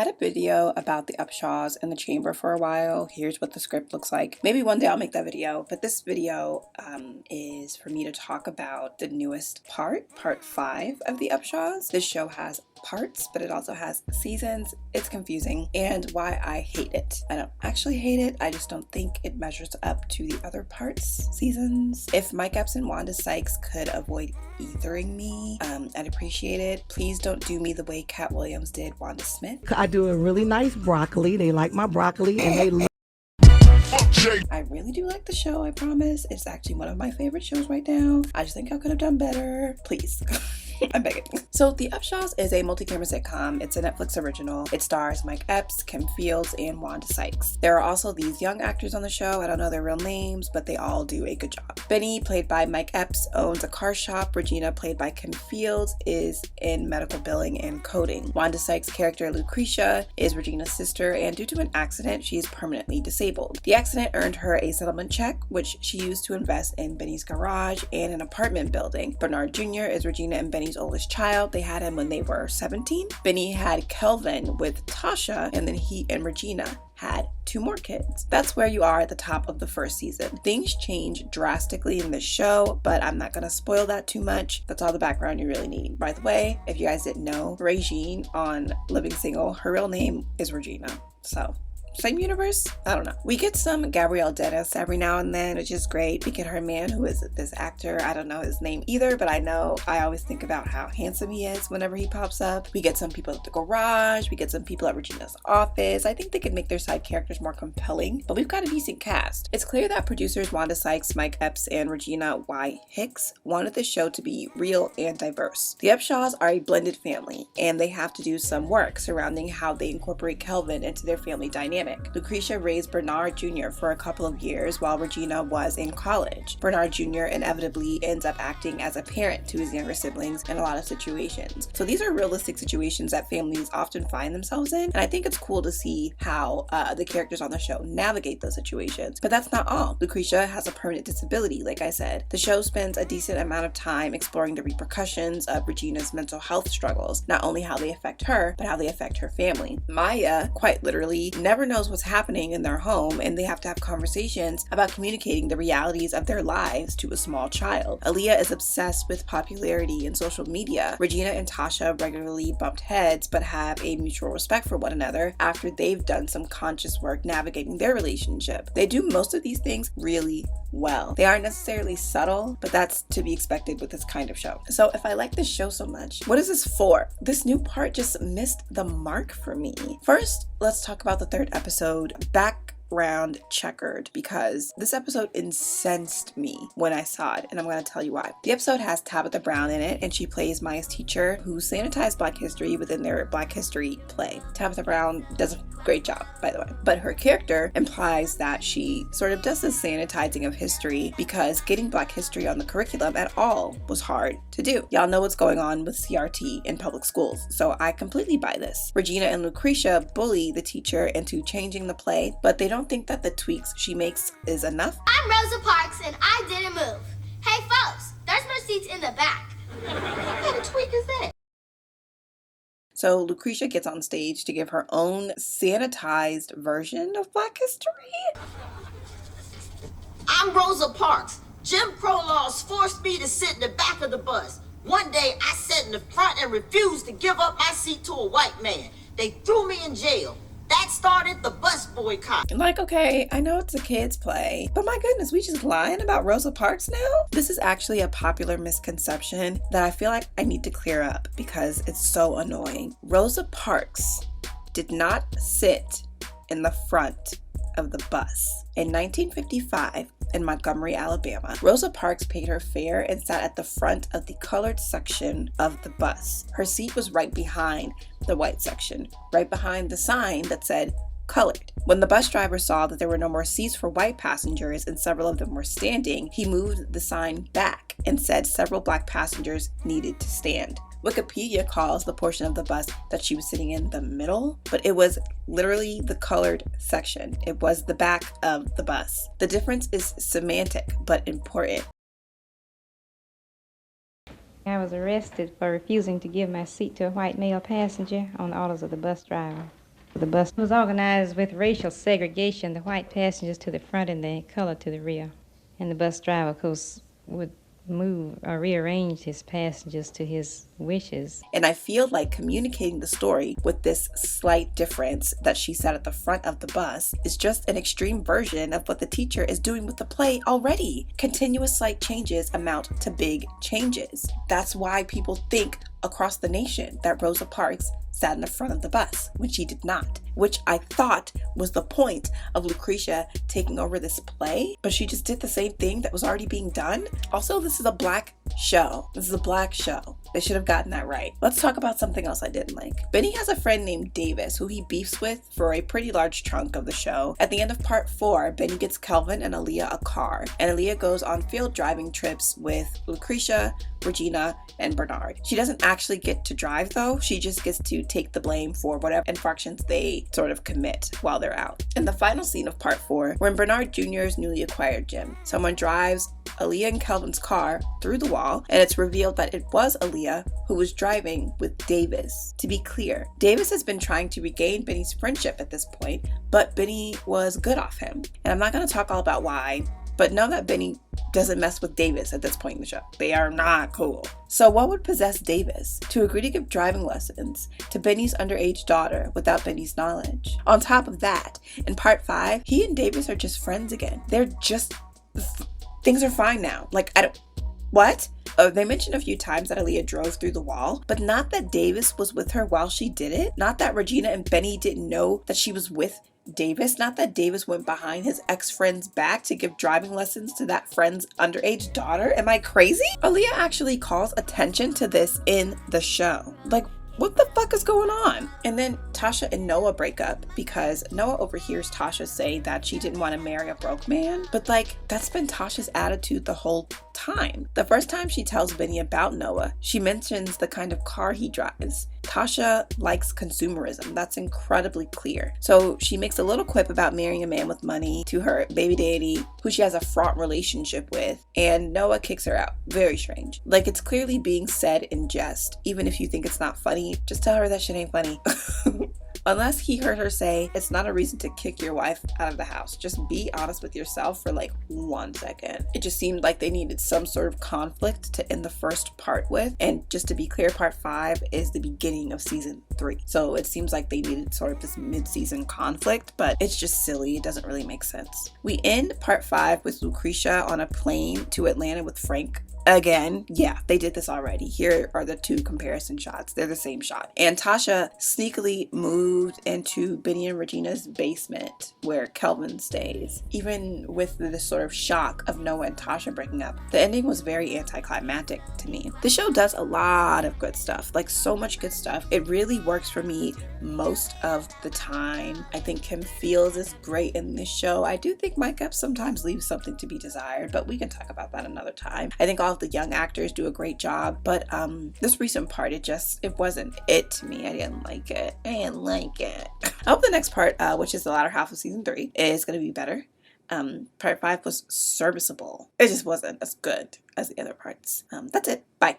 had a video about the Upshaws in the chamber for a while. Here's what the script looks like. Maybe one day I'll make that video, but this video is for me to talk about the newest part 5 of the Upshaws. This show has parts, but it also has seasons. It's confusing, and why I hate it. I don't actually hate it, I just don't think it measures up to the other parts, seasons. If Mike Epps and Wanda Sykes could avoid ethering me, I'd appreciate it. Please don't do me the way Cat Williams did Wanda Smith. I do a really nice broccoli. They like my broccoli, and they I really do like the show, I promise. It's actually one of my favorite shows right now. I just think I could have done better. Please. I'm begging. So The Upshaws is a multi-camera sitcom. It's a Netflix original. It stars Mike Epps, Kim Fields, and Wanda Sykes. There are also these young actors on the show. I don't know their real names, but they all do a good job. Benny, played by Mike Epps, owns a car shop. Regina, played by Kim Fields, is in medical billing and coding. Wanda Sykes' character Lucretia is Regina's sister, and due to an accident, she is permanently disabled. The accident earned her a settlement check, which she used to invest in Benny's garage and an apartment building. Bernard Jr. is Regina and Benny's oldest child. They had him when they were 17. Benny had Kelvin with Tasha, and then he and Regina had 2 more kids. That's where you are at the top of the first season. Things change drastically in this show, but I'm not gonna spoil that too much. That's all the background you really need. By the way, if you guys didn't know, Regine on Living Single, her real name is Regina. So same universe? I don't know. We get some Gabrielle Dennis every now and then, which is great. We get her man, who is this actor. I don't know his name either, but I know I always think about how handsome he is whenever he pops up. We get some people at the garage. We get some people at Regina's office. I think they could make their side characters more compelling, but we've got a decent cast. It's clear that producers Wanda Sykes, Mike Epps, and Regina Y. Hicks wanted the show to be real and diverse. The Upshaws are a blended family, and they have to do some work surrounding how they incorporate Kelvin into their family dynamic. Lucretia raised Bernard Jr. for a couple of years while Regina was in college. Bernard Jr. inevitably ends up acting as a parent to his younger siblings in a lot of situations. So these are realistic situations that families often find themselves in, and I think it's cool to see how the characters on the show navigate those situations. But that's not all. Lucretia has a permanent disability, like I said. The show spends a decent amount of time exploring the repercussions of Regina's mental health struggles, not only how they affect her, but how they affect her family. Maya, quite literally, never knows what's happening in their home, and they have to have conversations about communicating the realities of their lives to a small child. Aaliyah is obsessed with popularity and social media. Regina and Tasha regularly bumped heads, but have a mutual respect for one another after they've done some conscious work navigating their relationship. They do most of these things really well. They aren't necessarily subtle, but that's to be expected with this kind of show. So if I like this show so much, what is this for? This new part just missed the mark for me. First, let's talk about the 3rd episode, Background Checkered, because this episode incensed me when I saw it, and I'm going to tell you why. The episode has Tabitha Brown in it, and she plays Maya's teacher who sanitized Black history within their Black history play. Tabitha Brown does a great job, by the way, but her character implies that she sort of does this sanitizing of history because getting Black history on the curriculum at all was hard to do. Y'all know what's going on with CRT in public schools, so I completely buy this. Regina and Lucretia bully the teacher into changing the play, but they don't think that the tweaks she makes is enough. I'm Rosa Parks and I didn't move. Hey folks, there's no seats in the back. What kind of tweak is that? So Lucretia gets on stage to give her own sanitized version of Black history. I'm Rosa Parks. Jim Crow laws forced me to sit in the back of the bus. One day I sat in the front and refused to give up my seat to a white man. They threw me in jail. That started the bus boycott. Like, okay, I know it's a kid's play, but my goodness, we just lying about Rosa Parks now? This is actually a popular misconception that I feel like I need to clear up because it's so annoying. Rosa Parks did not sit in the front of the bus. In 1955, in Montgomery, Alabama, Rosa Parks paid her fare and sat at the front of the colored section of the bus. Her seat was right behind the white section, right behind the sign that said colored. When the bus driver saw that there were no more seats for white passengers and several of them were standing, he moved the sign back and said several Black passengers needed to stand. Wikipedia calls the portion of the bus that she was sitting in the middle, but it was literally the colored section. It was the back of the bus. The difference is semantic, but important. I was arrested for refusing to give my seat to a white male passenger on the orders of the bus driver. The bus was organized with racial segregation, the white passengers to the front and the colored to the rear. And the bus driver, of course, would move or rearrange his passengers to his wishes. And I feel like communicating the story with this slight difference that she sat at the front of the bus is just an extreme version of what the teacher is doing with the play already. Continuous slight changes amount to big changes. That's why people think across the nation that Rosa Parks sat in the front of the bus when she did not, which I thought was the point of Lucretia taking over this play, but she just did the same thing that was already being done. Also, this is a black show. This is a black show. They should have gotten that right. Let's talk about something else I didn't like. Benny has a friend named Davis who he beefs with for a pretty large chunk of the show. At the end of part 4, Benny gets Kelvin and Aaliyah a car, and Aaliyah goes on field driving trips with Lucretia, Regina, and Bernard. She doesn't actually get to drive though. She just gets to take the blame for whatever infractions they sort of commit while they're out. In the final scene of part 4, we're in Bernard Jr.'s newly acquired gym. Someone drives Aaliyah and Kelvin's car through the wall, and it's revealed that it was Aaliyah who was driving with Davis. To be clear, Davis has been trying to regain Benny's friendship at this point, but Benny was good off him. And I'm not going to talk all about why, but know that Benny doesn't mess with Davis at this point in the show. They are not cool. So what would possess Davis to agree to give driving lessons to Benny's underage daughter without Benny's knowledge? On top of that, in part 5, he and Davis are just friends again. They're just... things are fine now. Like, I don't... What? They mentioned a few times that Aaliyah drove through the wall, but not that Davis was with her while she did it. Not that Regina and Benny didn't know that she was with Davis. Not that Davis went behind his ex-friend's back to give driving lessons to that friend's underage daughter. Am I crazy? Aaliyah actually calls attention to this in the show. Like, what the fuck is going on? And then Tasha and Noah break up because Noah overhears Tasha say that she didn't want to marry a broke man. But like, that's been Tasha's attitude the whole time. The first time she tells Benny about Noah, she mentions the kind of car he drives. Tasha likes consumerism. That's incredibly clear. So she makes a little quip about marrying a man with money to her baby daddy, who she has a fraught relationship with, and Noah kicks her out. Very strange. Like, it's clearly being said in jest. Even if you think it's not funny, just tell her that shit ain't funny. Unless he heard her say, it's not a reason to kick your wife out of the house. Just be honest with yourself for like 1 second. It just seemed like they needed some sort of conflict to end the first part with. And just to be clear, part 5 is the beginning of season 3. So it seems like they needed sort of this mid-season conflict, but it's just silly. It doesn't really make sense. We end part 5 with Lucretia on a plane to Atlanta with Frank. Again, yeah, they did this already. Here are the 2 comparison shots. They're the same shot. And Tasha sneakily moved into Benny and Regina's basement where Kelvin stays. Even with this sort of shock of Noah and Tasha breaking up, the ending was very anticlimactic to me. The show does a lot of good stuff, like so much good stuff. It really works for me most of the time. I think Kim Fields is great in this show. I do think Mike Epps sometimes leaves something to be desired, but we can talk about that another time. I think all of the young actors do a great job, but this recent part, it wasn't it to me. I didn't like it. I hope the next part, which is the latter half of season 3, is going to be better. Part 5 was serviceable. It just wasn't as good as the other parts. That's it. Bye.